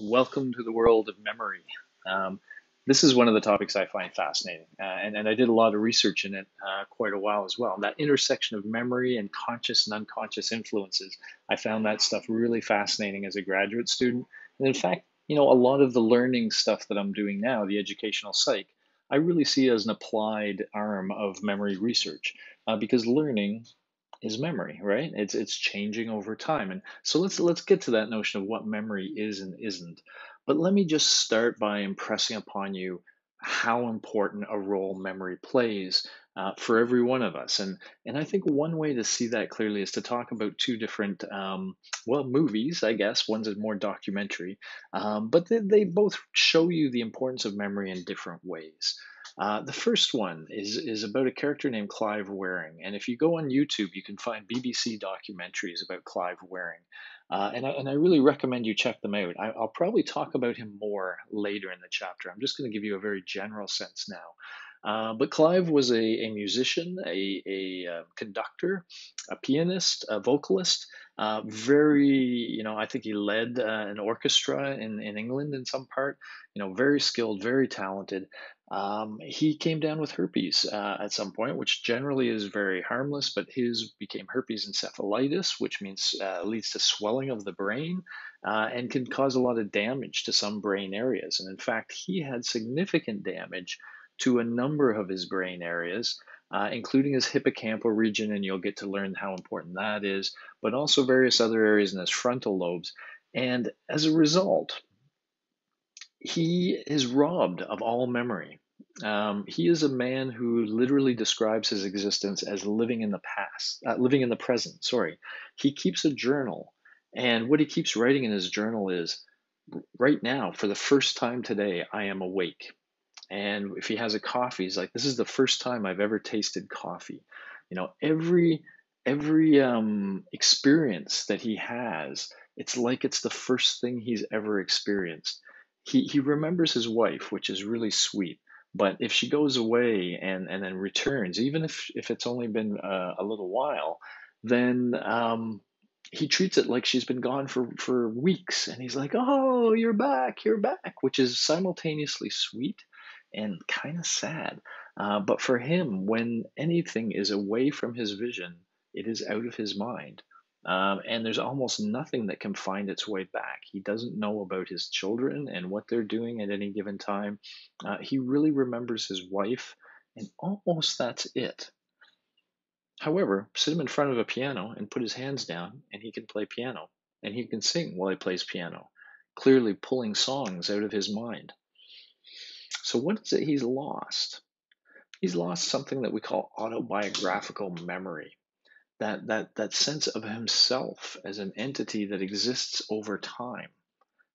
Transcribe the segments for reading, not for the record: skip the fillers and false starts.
Welcome to the world of memory. Um, this is one of the topics I find fascinating, and I did a lot of research in it quite a while as well. That intersection of memory and conscious and unconscious influences, I found that stuff really fascinating as a graduate student. And in fact, a lot of the learning stuff that I'm doing now, the educational psych, I really see as an applied arm of memory research because learning is memory, right? It's changing over time. And so let's get to that notion of what memory is and isn't. But let me just start by impressing upon you how important a role memory plays for every one of us. And I think one way to see that clearly is to talk about two different movies, I guess. One's a more documentary, but they both show you the importance of memory in different ways. The first one is about a character named Clive Wearing, and if you go on YouTube, you can find BBC documentaries about Clive Wearing, and I really recommend you check them out. I'll probably talk about him more later in the chapter. I'm just going to give you a very general sense now. But Clive was a musician, a conductor, a pianist, a vocalist. Very, I think he led an orchestra in England in some part. Very skilled, very talented. He came down with herpes at some point, which generally is very harmless, but his became herpes encephalitis, which means leads to swelling of the brain and can cause a lot of damage to some brain areas. And in fact, he had significant damage to a number of his brain areas, including his hippocampal region, and you'll get to learn how important that is, but also various other areas in his frontal lobes. And as a result, he is robbed of all memory. He is a man who literally describes his existence as living in the past, living in the present. Sorry. He keeps a journal, and what he keeps writing in his journal is, right now, for the first time today, I am awake. And if he has a coffee, he's like, this is the first time I've ever tasted coffee. Every experience that he has, it's like it's the first thing he's ever experienced. He remembers his wife, which is really sweet. But if she goes away and then returns, even if it's only been a little while, then he treats it like she's been gone for weeks. And he's like, oh, you're back, which is simultaneously sweet and kind of sad. But for him, when anything is away from his vision, it is out of his mind. And there's almost nothing that can find its way back. He doesn't know about his children and what they're doing at any given time. He really remembers his wife, and almost that's it. However, sit him in front of a piano and put his hands down, and he can play piano, and he can sing while he plays piano, clearly pulling songs out of his mind. So, what is it he's lost? He's lost something that we call autobiographical memory. That sense of himself as an entity that exists over time,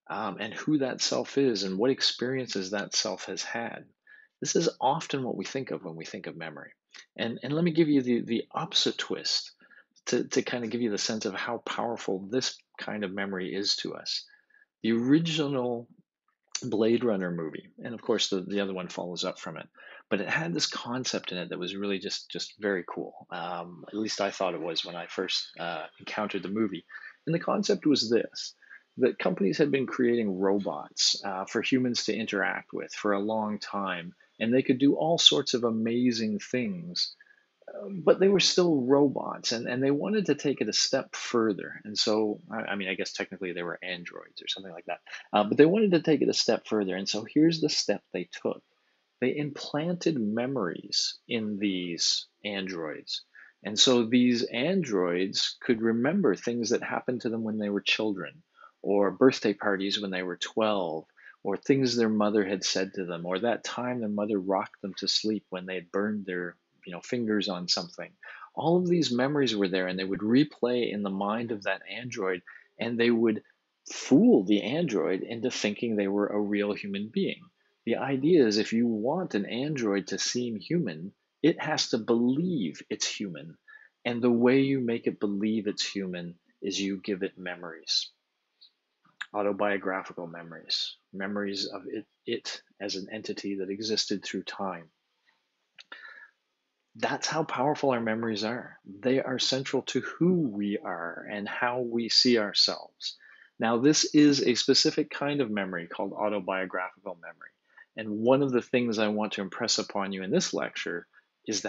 and who that self is and what experiences that self has had. This is often what we think of when we think of memory. And let me give you the opposite twist to kind of give you the sense of how powerful this kind of memory is to us. The original Blade Runner movie, and of course the other one follows up from it. But it had this concept in it that was really just very cool. At least I thought it was when I first encountered the movie. And the concept was this: that companies had been creating robots for humans to interact with for a long time, and they could do all sorts of amazing things, but they were still robots, and they wanted to take it a step further. And so, I mean, I guess technically they were androids or something like that, but they wanted to take it a step further. And so here's the step they took: they implanted memories in these androids. And so these androids could remember things that happened to them when they were children, or birthday parties when they were 12, or things their mother had said to them, or that time their mother rocked them to sleep when they had burned their fingers on something. All of these memories were there, and they would replay in the mind of that android, and they would fool the android into thinking they were a real human being. The idea is, if you want an android to seem human, it has to believe it's human. And the way you make it believe it's human is you give it memories, autobiographical memories, memories of it as an entity that existed through time. That's how powerful our memories are. They are central to who we are and how we see ourselves. Now, this is a specific kind of memory called autobiographical memory. And one of the things I want to impress upon you in this lecture is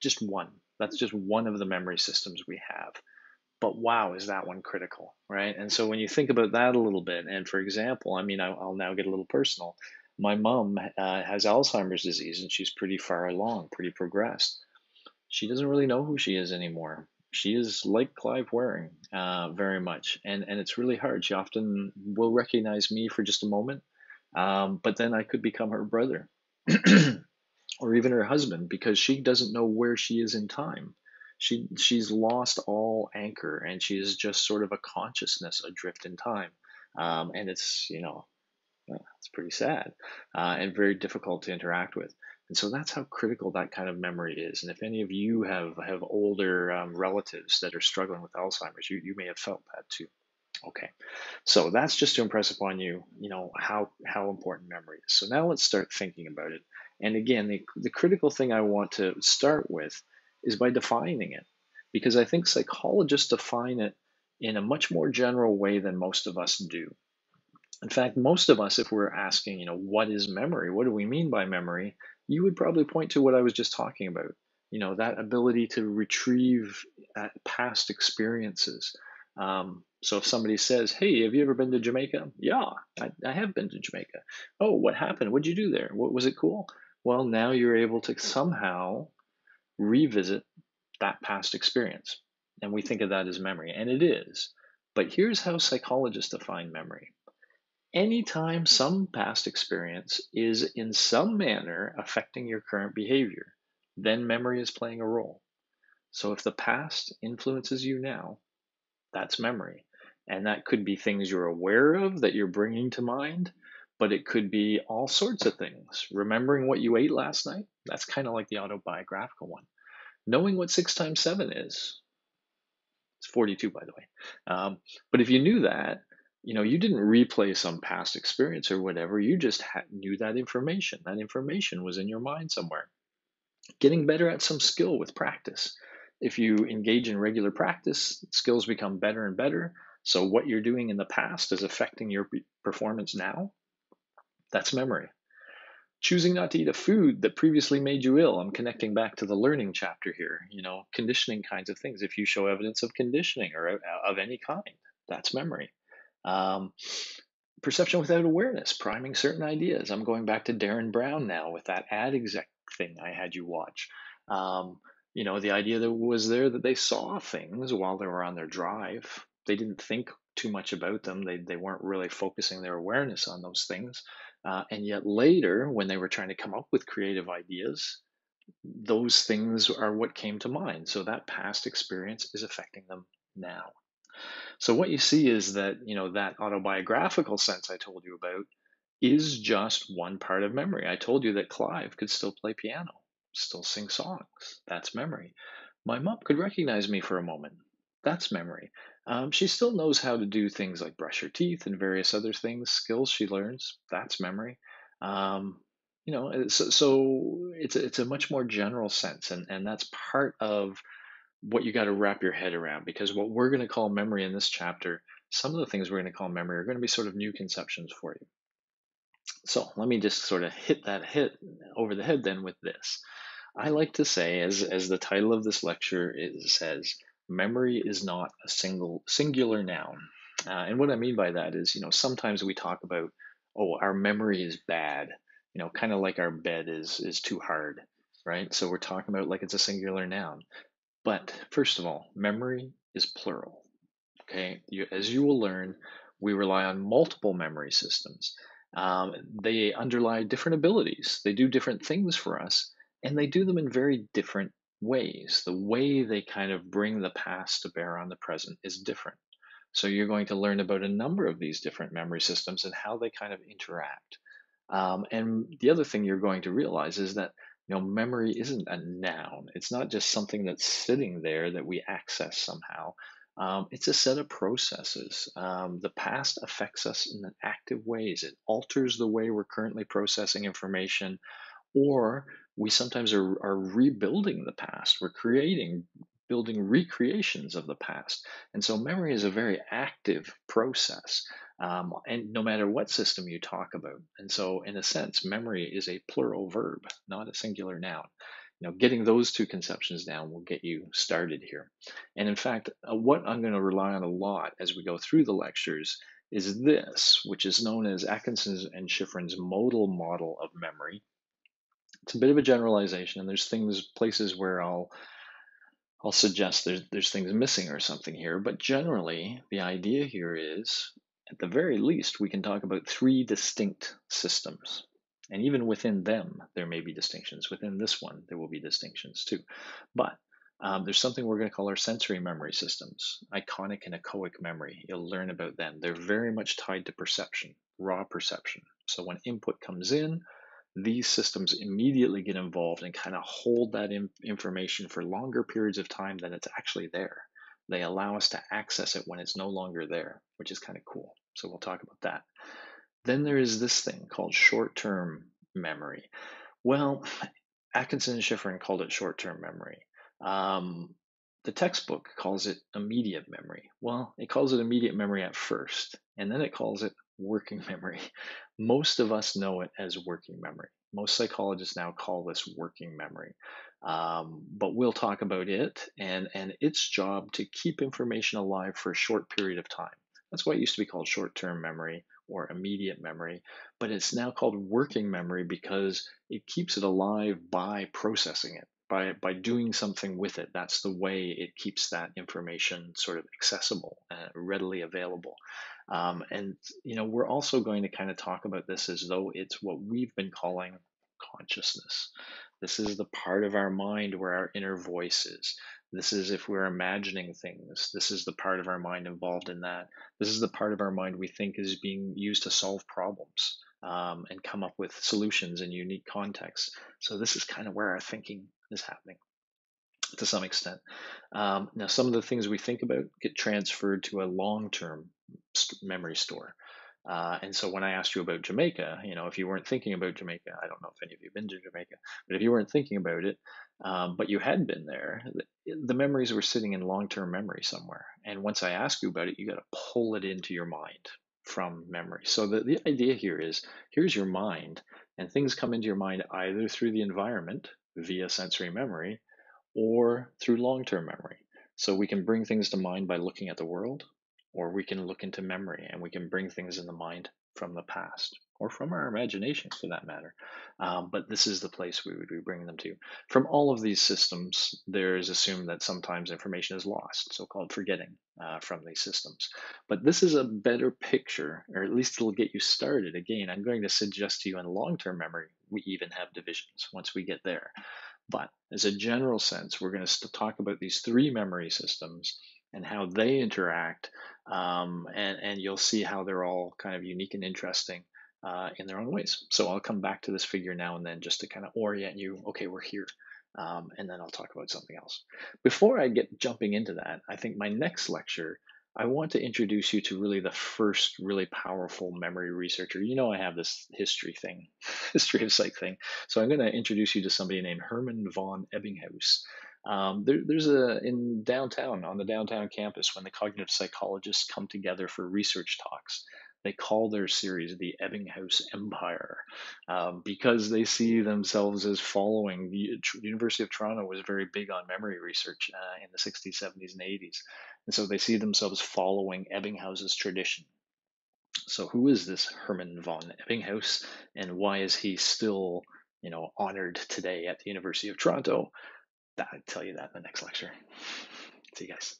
just one. That's just one of the memory systems we have. But wow, is that one critical, right? And so when you think about that a little bit, and for example, I mean, I'll now get a little personal. My mom has Alzheimer's disease, and she's pretty far along, pretty progressed. She doesn't really know who she is anymore. She is like Clive Waring, very much, and it's really hard. She often will recognize me for just a moment, but then I could become her brother, or even her husband, because she doesn't know where she is in time. She's lost all anchor, and she is just sort of a consciousness adrift in time, and it's pretty sad, and very difficult to interact with. And so that's how critical that kind of memory is. And if any of you have older relatives that are struggling with Alzheimer's, you may have felt that too. Okay, so that's just to impress upon you, how important memory is. So now let's start thinking about it. And again, the critical thing I want to start with is by defining it, because I think psychologists define it in a much more general way than most of us do. In fact, most of us, if we're asking, what is memory? What do we mean by memory? You would probably point to what I was just talking about. That ability to retrieve past experiences. So if somebody says, "Hey, have you ever been to Jamaica?" Yeah, I have been to Jamaica. Oh, what happened? What'd you do there? What was it cool? Well, now you're able to somehow revisit that past experience. And we think of that as memory, and it is. But here's how psychologists define memory. Anytime some past experience is in some manner affecting your current behavior, then memory is playing a role. So if the past influences you now, that's memory. And that could be things you're aware of that you're bringing to mind, but it could be all sorts of things. Remembering what you ate last night, that's kind of like the autobiographical one. Knowing what 6 times 7 is, it's 42, by the way. But if you knew that, you didn't replay some past experience or whatever. You just knew that information. That information was in your mind somewhere. Getting better at some skill with practice. If you engage in regular practice, skills become better and better. So what you're doing in the past is affecting your performance now. That's memory. Choosing not to eat a food that previously made you ill. I'm connecting back to the learning chapter here, conditioning kinds of things. If you show evidence of conditioning or of any kind, that's memory. Um, Perception without awareness, priming certain ideas. I'm going back to Darren Brown now with that ad exec thing I had you watch. The idea that was there that they saw things while they were on their drive. They didn't think too much about them. They weren't really focusing their awareness on those things. And yet later, when they were trying to come up with creative ideas, those things are what came to mind. So that past experience is affecting them now. So what you see is that, that autobiographical sense I told you about is just one part of memory. I told you that Clive could still play piano, still sing songs. That's memory. My mom could recognize me for a moment. That's memory. She still knows how to do things like brush her teeth and various other things, skills she learns. That's memory. So it's a much more general sense, and that's part of what you got to wrap your head around, because what we're going to call memory in this chapter, some of the things we're going to call memory are going to be sort of new conceptions for you. So let me just sort of hit over the head then with this. I like to say, as the title of this lecture says, memory is not a singular noun. And what I mean by that is, sometimes we talk about, oh, our memory is bad, kind of like our bed is too hard, right? So we're talking about like it's a singular noun. But first of all, memory is plural. Okay, as you will learn, we rely on multiple memory systems. They underlie different abilities. They do different things for us, and they do them in very different ways. The way they kind of bring the past to bear on the present is different. So you're going to learn about a number of these different memory systems and how they kind of interact. And the other thing you're going to realize is that memory isn't a noun. It's not just something that's sitting there that we access somehow. It's a set of processes. The past affects us in active ways. It alters the way we're currently processing information, or we sometimes are rebuilding the past. We're building recreations of the past. And so memory is a very active process, and no matter what system you talk about. And so, in a sense, memory is a plural verb, not a singular noun. Getting those two conceptions down will get you started here. And in fact, what I'm going to rely on a lot as we go through the lectures is this, which is known as Atkinson's and Schifrin's modal model of memory. It's a bit of a generalization, and there's places where I'll suggest there's things missing or something here, but generally the idea here is, at the very least, we can talk about three distinct systems. And even within them, there may be distinctions. Within this one, there will be distinctions too. But there's something we're going to call our sensory memory systems, iconic and echoic memory. You'll learn about them. They're very much tied to perception, raw perception. So when input comes in, these systems immediately get involved and kind of hold that information for longer periods of time than it's actually there. They allow us to access it when it's no longer there, which is kind of cool. So we'll talk about that. Then there is this thing called short-term memory. Well, Atkinson and Schifrin called it short-term memory. The textbook calls it immediate memory. Well, it calls it immediate memory at first, and then it calls it working memory. Most of us know it as working memory. Most psychologists now call this working memory. But we'll talk about it and its job to keep information alive for a short period of time. That's why it used to be called short-term memory or immediate memory, but it's now called working memory because it keeps it alive by processing it, by doing something with it. That's the way it keeps that information sort of accessible, readily available. And we're also going to kind of talk about this as though it's what we've been calling consciousness. This is the part of our mind where our inner voice is. This is if we're imagining things. This is the part of our mind involved in that. This is the part of our mind we think is being used to solve problems, and come up with solutions in unique contexts. So this is kind of where our thinking is happening to some extent. Now, some of the things we think about get transferred to a long-term memory store. And so when I asked you about Jamaica, if you weren't thinking about Jamaica, I don't know if any of you have been to Jamaica, but if you weren't thinking about it, but you had been there, the memories were sitting in long-term memory somewhere. And once I ask you about it, you got to pull it into your mind from memory. So the idea here is, here's your mind, and things come into your mind either through the environment via sensory memory or through long-term memory. So we can bring things to mind by looking at the world, or we can look into memory and we can bring things in the mind from the past or from our imagination for that matter. But this is the place we would be bringing them to. From all of these systems, there is assumed that sometimes information is lost, so-called forgetting, from these systems. But this is a better picture, or at least it'll get you started. Again, I'm going to suggest to you in long-term memory, we even have divisions once we get there. But as a general sense, we're going to talk about these three memory systems and how they interact, and you'll see how they're all kind of unique and interesting in their own ways. So I'll come back to this figure now and then just to kind of orient you. Okay, we're here. And then I'll talk about something else. Before I get jumping into that, I think my next lecture, I want to introduce you to really the first really powerful memory researcher. I have this history thing, history of psych thing. So I'm going to introduce you to somebody named Hermann von Ebbinghaus. There's in downtown, on the downtown campus, when the cognitive psychologists come together for research talks, they call their series the Ebbinghaus Empire, because they see themselves as following. The University of Toronto was very big on memory research in the 60s, 70s, and 80s. And so they see themselves following Ebbinghaus's tradition. So who is this Hermann von Ebbinghaus, and why is he still, honored today at the University of Toronto? I'll tell you that in the next lecture. See you guys.